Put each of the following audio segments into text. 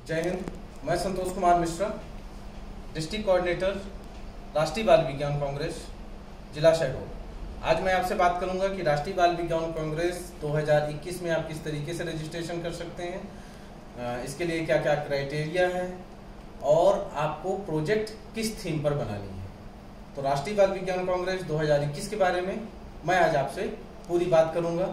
जय हिंद। मैं Santosh Kumar Mishra, district coordinator राष्ट्रीय बाल विज्ञान कांग्रेस जिला शहडोल। आज मैं आपसे बात करूंगा कि राष्ट्रीय बाल विज्ञान कांग्रेस 2021 में आप किस तरीके से रजिस्ट्रेशन कर सकते हैं, इसके लिए क्या क्या क्राइटेरिया है और आपको प्रोजेक्ट किस थीम पर बनानी है। तो राष्ट्रीय बाल विज्ञान कांग्रेस 2021 के बारे में मैं आज आपसे पूरी बात करूंगा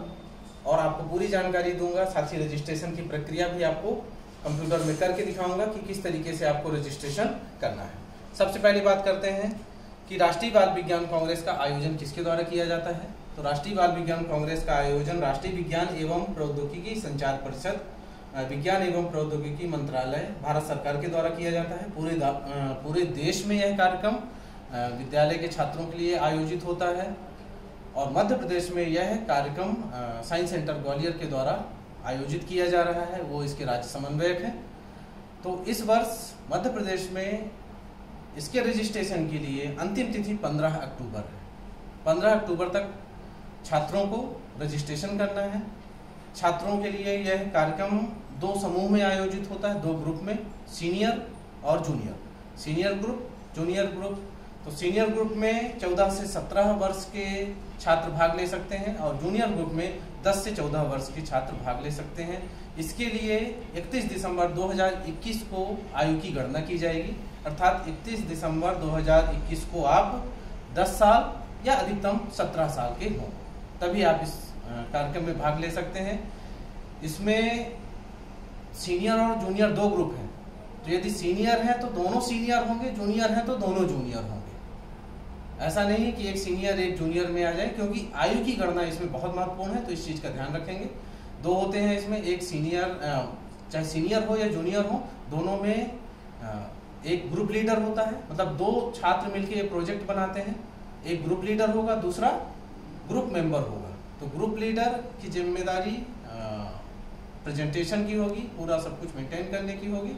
और आपको पूरी जानकारी दूंगा। साथ ही रजिस्ट्रेशन की प्रक्रिया भी आपको कंप्यूटर में करके दिखाऊंगा कि किस तरीके से आपको रजिस्ट्रेशन करना है। सबसे पहली बात करते हैं कि राष्ट्रीय बाल विज्ञान कांग्रेस का आयोजन किसके द्वारा किया जाता है। तो राष्ट्रीय बाल विज्ञान कांग्रेस का आयोजन राष्ट्रीय विज्ञान एवं प्रौद्योगिकी संचार परिषद, विज्ञान एवं प्रौद्योगिकी मंत्रालय, भारत सरकार के द्वारा किया जाता है। पूरे देश में यह कार्यक्रम विद्यालय के छात्रों के लिए आयोजित होता है और मध्य प्रदेश में यह कार्यक्रम साइंस सेंटर ग्वालियर के द्वारा आयोजित किया जा रहा है। वो इसके राज्य समन्वयक हैं। तो इस वर्ष मध्य प्रदेश में इसके रजिस्ट्रेशन के लिए अंतिम तिथि 15 अक्टूबर है। 15 अक्टूबर तक छात्रों को रजिस्ट्रेशन करना है। छात्रों के लिए यह कार्यक्रम 2 समूह में आयोजित होता है, 2 ग्रुप में, सीनियर और junior. Senior group, junior group. तो सीनियर ग्रुप में 14 से 17 वर्ष के छात्र भाग ले सकते हैं और जूनियर ग्रुप में 10 से 14 वर्ष के छात्र भाग ले सकते हैं। इसके लिए 31 दिसंबर 2021 को आयु की गणना की जाएगी, अर्थात 31 दिसंबर 2021 को आप 10 साल या अधिकतम 17 साल के हों, तभी आप इस कार्यक्रम में भाग ले सकते हैं। इसमें सीनियर और जूनियर 2 ग्रुप हैं। तो यदि सीनियर है तो दोनों सीनियर होंगे, जूनियर है तो दोनों जूनियर होंगे। ऐसा नहीं है कि एक सीनियर एक जूनियर में आ जाए, क्योंकि आयु की गणना इसमें बहुत महत्वपूर्ण है, तो इस चीज का ध्यान रखेंगे। 2 होते हैं इसमें, एक सीनियर, चाहे सीनियर हो या जूनियर हो, दोनों में एक ग्रुप लीडर होता है। मतलब 2 छात्र मिलकर प्रोजेक्ट बनाते हैं, एक ग्रुप लीडर होगा, दूसरा ग्रुप मेंबर होगा। तो ग्रुप लीडर की जिम्मेदारी प्रेजेंटेशन की होगी, पूरा सब कुछ मेंटेन करने की होगी,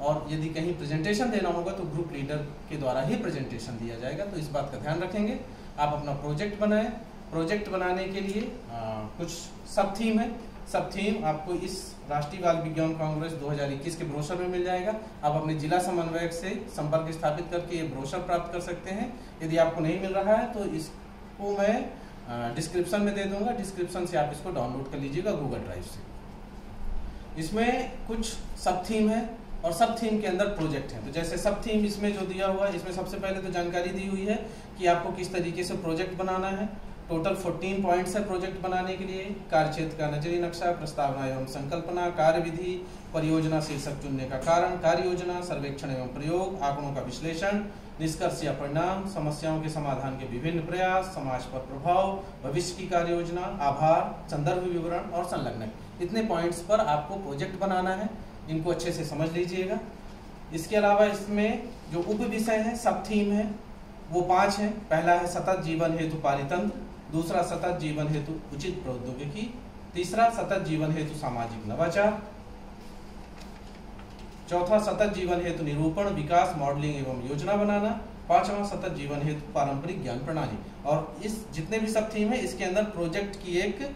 और यदि कहीं प्रेजेंटेशन देना होगा तो ग्रुप लीडर के द्वारा ही प्रेजेंटेशन दिया जाएगा। तो इस बात का ध्यान रखेंगे। आप अपना प्रोजेक्ट बनाएं। प्रोजेक्ट बनाने के लिए कुछ सब थीम है। सब थीम आपको इस राष्ट्रीय बाल विज्ञान कांग्रेस 2021 के ब्रोशर में मिल जाएगा। आप अपने जिला समन्वयक से संपर्क स्थापित करके ये ब्रोशर प्राप्त कर सकते हैं। यदि आपको नहीं मिल रहा है तो इसको मैं डिस्क्रिप्शन में दे दूंगा, डिस्क्रिप्शन से आप इसको डाउनलोड कर लीजिएगा गूगल ड्राइव से। इसमें कुछ सब थीम है और सब थीम के अंदर प्रोजेक्ट है। तो जैसे सब थीम इसमें जो दिया हुआ है, इसमें सबसे पहले तो जानकारी दी हुई है कि आपको किस तरीके से प्रोजेक्ट बनाना है। टोटल 14 पॉइंट्स है प्रोजेक्ट बनाने के लिए। कार्य क्षेत्र का नजरी नक्शा, प्रस्तावना एवं संकल्पना, कार्यविधि, परियोजना शीर्षक चुनने का कारण, कार्य योजना, सर्वेक्षण एवं प्रयोग, आंकड़ों का विश्लेषण, निष्कर्ष या परिणाम, समस्याओं के समाधान के विभिन्न प्रयास, समाज पर प्रभाव, भविष्य की कार्य योजना, आभार, संदर्भ विवरण और संलग्नक। इतने पॉइंट्स पर आपको प्रोजेक्ट बनाना है। इनको अच्छे से समझ लीजिएगा। इसके अलावा इसमें जो उप विषय है, सब थीम है, वो 5 हैं। पहला है सतत जीवन हेतु पारितंत्र, दूसरा सतत जीवन हेतु उचित प्रौद्योगिकी, तीसरा सतत जीवन हेतु सामाजिक नवाचार, चौथा सतत जीवन हेतु निरूपण, विकास, मॉडलिंग एवं योजना बनाना, पांचवा सतत जीवन हेतु पारंपरिक ज्ञान प्रणाली। और इस जितने भी सब थीम है इसके अंदर प्रोजेक्ट की एक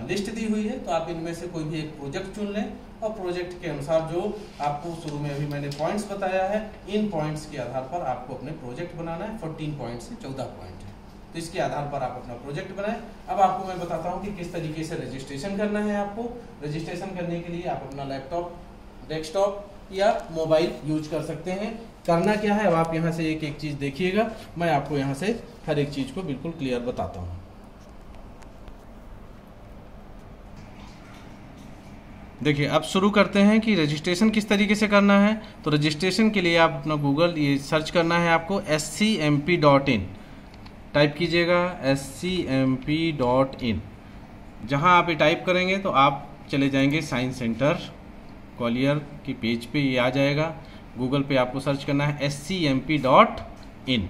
लिस्ट दी हुई है। तो आप इनमें से कोई भी एक प्रोजेक्ट चुन लें और प्रोजेक्ट के अनुसार जो आपको शुरू में अभी मैंने पॉइंट्स बताया है, इन पॉइंट्स के आधार पर आपको अपने प्रोजेक्ट बनाना है। 14 पॉइंट से 14 पॉइंट है, तो इसके आधार पर आप अपना प्रोजेक्ट बनाएं। अब आपको मैं बताता हूं कि किस तरीके से रजिस्ट्रेशन करना है। आपको रजिस्ट्रेशन करने के लिए आप अपना लैपटॉप, डेस्कटॉप या मोबाइल यूज कर सकते हैं। करना क्या है, अब आप यहाँ से एक एक चीज देखिएगा। मैं आपको यहाँ से हर एक चीज को बिल्कुल क्लियर बताता हूँ। देखिए, अब शुरू करते हैं कि रजिस्ट्रेशन किस तरीके से करना है। तो रजिस्ट्रेशन के लिए आप अपना गूगल ये सर्च करना है, आपको scmp.in टाइप कीजिएगा, scmp.in। जहां आप ये टाइप करेंगे तो आप चले जाएंगे साइंस सेंटर ग्वालियर की पेज पे, ये आ जाएगा। गूगल पे आपको सर्च करना है scmp.in।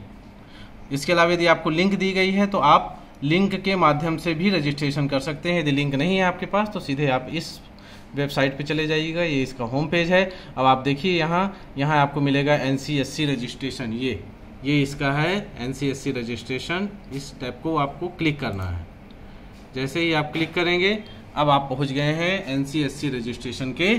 इसके अलावा यदि आपको लिंक दी गई है तो आप लिंक के माध्यम से भी रजिस्ट्रेशन कर सकते हैं। यदि लिंक नहीं है आपके पास तो सीधे आप इस वेबसाइट पे चले जाइएगा। ये इसका होम पेज है। अब आप देखिए यहाँ आपको मिलेगा NCSC रजिस्ट्रेशन। ये इसका है NCSC रजिस्ट्रेशन। इस टैब को आपको क्लिक करना है। जैसे ही आप क्लिक करेंगे अब आप पहुँच गए हैं NCSC रजिस्ट्रेशन के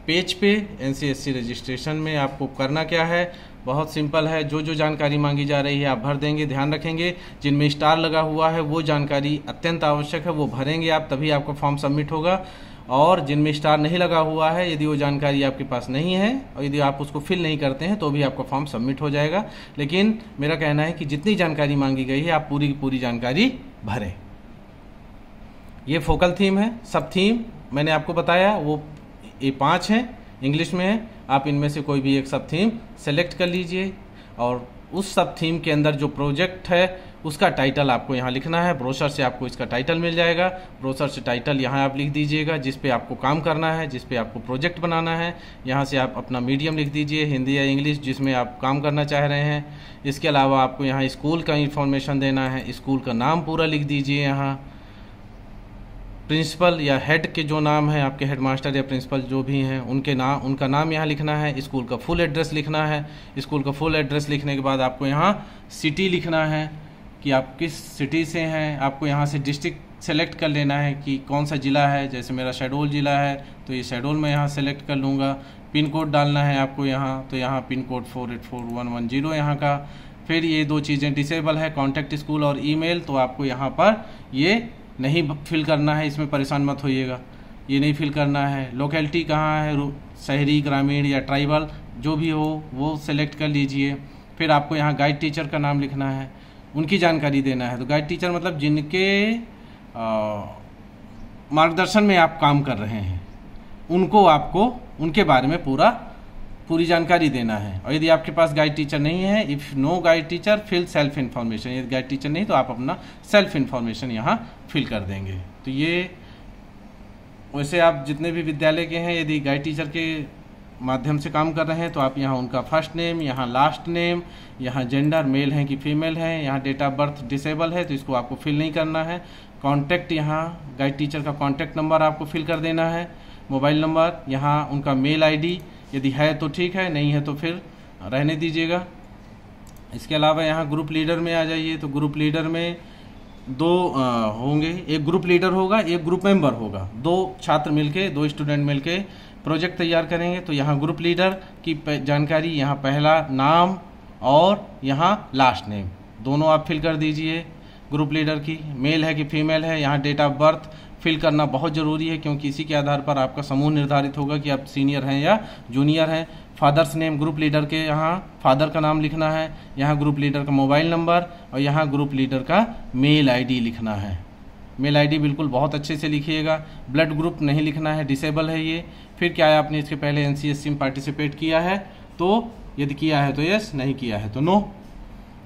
पेज पे एनसीएससी रजिस्ट्रेशन में आपको करना क्या है, बहुत सिंपल है। जो जानकारी मांगी जा रही है आप भर देंगे। ध्यान रखेंगे जिनमें स्टार लगा हुआ है वो जानकारी अत्यंत आवश्यक है, वो भरेंगे आप, तभी आपका फॉर्म सबमिट होगा। और जिनमें स्टार नहीं लगा हुआ है, यदि वो जानकारी आपके पास नहीं है और यदि आप उसको फिल नहीं करते हैं तो भी आपका फॉर्म सबमिट हो जाएगा। लेकिन मेरा कहना है कि जितनी जानकारी मांगी गई है आप पूरी की पूरी जानकारी भरें। ये फोकल थीम है। सब थीम मैंने आपको बताया वो ये 5 हैं, इंग्लिश में है। आप इनमें से कोई भी एक सब थीम सेलेक्ट कर लीजिए और उस सब थीम के अंदर जो प्रोजेक्ट है उसका टाइटल आपको यहाँ लिखना है। ब्रोशर से आपको इसका टाइटल मिल जाएगा। ब्रोशर से टाइटल यहाँ आप लिख दीजिएगा जिस पे आपको काम करना है, जिस पे आपको प्रोजेक्ट बनाना है। यहाँ से आप अपना मीडियम लिख दीजिए, हिंदी या इंग्लिश, जिसमें आप काम करना चाह रहे हैं। इसके अलावा आपको यहाँ स्कूल का इंफॉर्मेशन देना है, स्कूल का नाम पूरा लिख दीजिए। यहाँ प्रिंसिपल या हेड के जो नाम है, आपके हेडमास्टर या प्रिंसिपल जो भी हैं उनका नाम यहाँ लिखना है। स्कूल का फुल एड्रेस लिखना है। स्कूल का फुल एड्रेस लिखने के बाद आपको यहाँ सिटी लिखना है कि आप किस सिटी से हैं। आपको यहाँ से डिस्ट्रिक्ट सेलेक्ट कर लेना है कि कौन सा ज़िला है। जैसे मेरा शहडोल ज़िला है तो ये शहडोल में यहाँ सेलेक्ट कर लूँगा। पिन कोड डालना है आपको यहाँ, तो यहाँ पिन कोड 484110 यहाँ का। फिर ये 2 चीज़ें डिसेबल है, कॉन्टैक्ट स्कूल और ईमेल, तो आपको यहाँ पर ये नहीं फिल करना है। इसमें परेशान मत होइएगा, ये नहीं फिल करना है। लोकेलिटी कहाँ है, शहरी, ग्रामीण या ट्राइबल जो भी हो वो सेलेक्ट कर लीजिए। फिर आपको यहाँ गाइड टीचर का नाम लिखना है, उनकी जानकारी देना है। तो गाइड टीचर मतलब जिनके मार्गदर्शन में आप काम कर रहे हैं, उनको आपको उनके बारे में पूरी जानकारी देना है। और यदि आपके पास गाइड टीचर नहीं है, if no guide teacher fill self information. यदि गाइड टीचर नहीं तो आप अपना सेल्फ इन्फॉर्मेशन यहाँ फिल कर देंगे। तो ये वैसे आप जितने भी विद्यालय के हैं, यदि गाइड टीचर के माध्यम से काम कर रहे हैं तो आप यहाँ उनका फर्स्ट नेम, यहाँ लास्ट नेम, यहाँ जेंडर मेल है कि फीमेल है, यहाँ डेट ऑफ बर्थ डिसेबल है तो इसको आपको फिल नहीं करना है। कॉन्टैक्ट, यहाँ गाइड टीचर का कॉन्टैक्ट नंबर आपको फिल कर देना है। मोबाइल नंबर, यहाँ उनका मेल आईडी यदि है तो ठीक है, नहीं है तो फिर रहने दीजिएगा। इसके अलावा यहाँ ग्रुप लीडर में आ जाइए। तो ग्रुप लीडर में 2 होंगे, एक ग्रुप लीडर होगा, एक ग्रुप मेंबर होगा। 2 छात्र मिलके, 2 स्टूडेंट मिलके प्रोजेक्ट तैयार करेंगे। तो यहाँ ग्रुप लीडर की जानकारी, यहाँ पहला नाम और यहाँ लास्ट नेम दोनों आप फिल कर दीजिए। ग्रुप लीडर की मेल है कि फीमेल है, यहाँ डेट ऑफ बर्थ फिल करना बहुत ज़रूरी है क्योंकि इसी के आधार पर आपका समूह निर्धारित होगा कि आप सीनियर हैं या जूनियर हैं। फादर्स नेम, ग्रुप लीडर के यहाँ फादर का नाम लिखना है। यहाँ ग्रुप लीडर का मोबाइल नंबर और यहाँ ग्रुप लीडर का मेल आईडी लिखना है। मेल आईडी बिल्कुल बहुत अच्छे से लिखिएगा। ब्लड ग्रुप नहीं लिखना है, डिसेबल है ये। फिर क्या है, आपने इसके पहले एनसीएससी में पार्टिसिपेट किया है तो यदि किया है तो यस, नहीं किया है तो नो।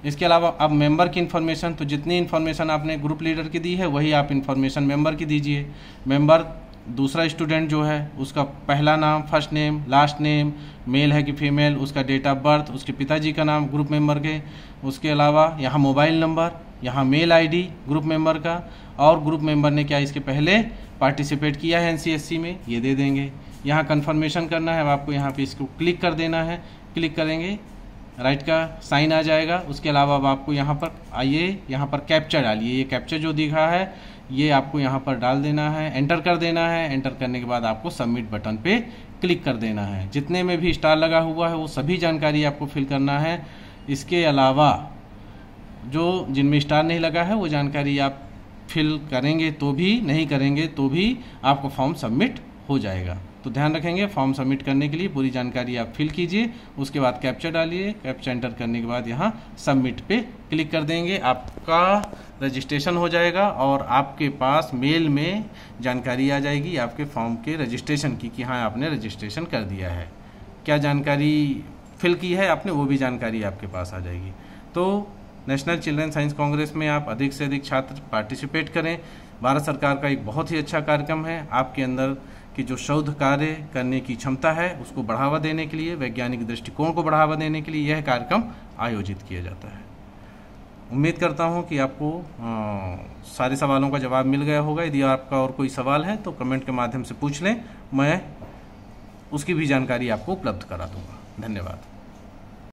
इसके अलावा अब मेंबर की इन्फॉर्मेशन, तो जितनी इन्फॉर्मेशन आपने ग्रुप लीडर की दी है वही आप इन्फॉर्मेशन मेंबर की दीजिए। मेंबर दूसरा स्टूडेंट जो है उसका पहला नाम, first name, last name, male है कि फीमेल, उसका डेट ऑफ बर्थ, उसके पिताजी का नाम ग्रुप मेंबर के। उसके अलावा यहाँ मोबाइल नंबर, यहाँ मेल आईडी ग्रुप मेंबर का, और ग्रुप मेंबर ने क्या इसके पहले पार्टिसिपेट किया है एनसीएससी में, ये दे देंगे। यहाँ कन्फर्मेशन करना है, अब आपको यहाँ पे इसको क्लिक कर देना है। क्लिक करेंगे, राइट का साइन आ जाएगा। उसके अलावा अब आपको यहाँ पर आइए, यहाँ पर कैप्चा डालिए। ये कैप्चा जो दिखा है ये आपको यहाँ पर डाल देना है, एंटर कर देना है। एंटर करने के बाद आपको सबमिट बटन पे क्लिक कर देना है। जितने में भी स्टार लगा हुआ है वो सभी जानकारी आपको फिल करना है। इसके अलावा जो जिनमें स्टार नहीं लगा है वो जानकारी आप फिल करेंगे तो भी, नहीं करेंगे तो भी आपको फॉर्म सबमिट हो जाएगा। तो ध्यान रखेंगे, फॉर्म सबमिट करने के लिए पूरी जानकारी आप फिल कीजिए। उसके बाद कैप्चा डालिए। कैप्चा एंटर करने के बाद यहाँ सबमिट पे क्लिक कर देंगे। आपका रजिस्ट्रेशन हो जाएगा और आपके पास मेल में जानकारी आ जाएगी आपके फॉर्म के रजिस्ट्रेशन की कि हाँ आपने रजिस्ट्रेशन कर दिया है। क्या जानकारी फिल की है आपने वो भी जानकारी आपके पास आ जाएगी। तो नेशनल चिल्ड्रन साइंस कांग्रेस में आप अधिक से अधिक छात्र पार्टिसिपेट करें। भारत सरकार का एक बहुत ही अच्छा कार्यक्रम है। आपके अंदर की जो शोध कार्य करने की क्षमता है उसको बढ़ावा देने के लिए, वैज्ञानिक दृष्टिकोण को बढ़ावा देने के लिए यह कार्यक्रम आयोजित किया जाता है। उम्मीद करता हूं कि आपको सारे सवालों का जवाब मिल गया होगा। यदि आपका और कोई सवाल है तो कमेंट के माध्यम से पूछ लें, मैं उसकी भी जानकारी आपको उपलब्ध करा दूंगा। धन्यवाद।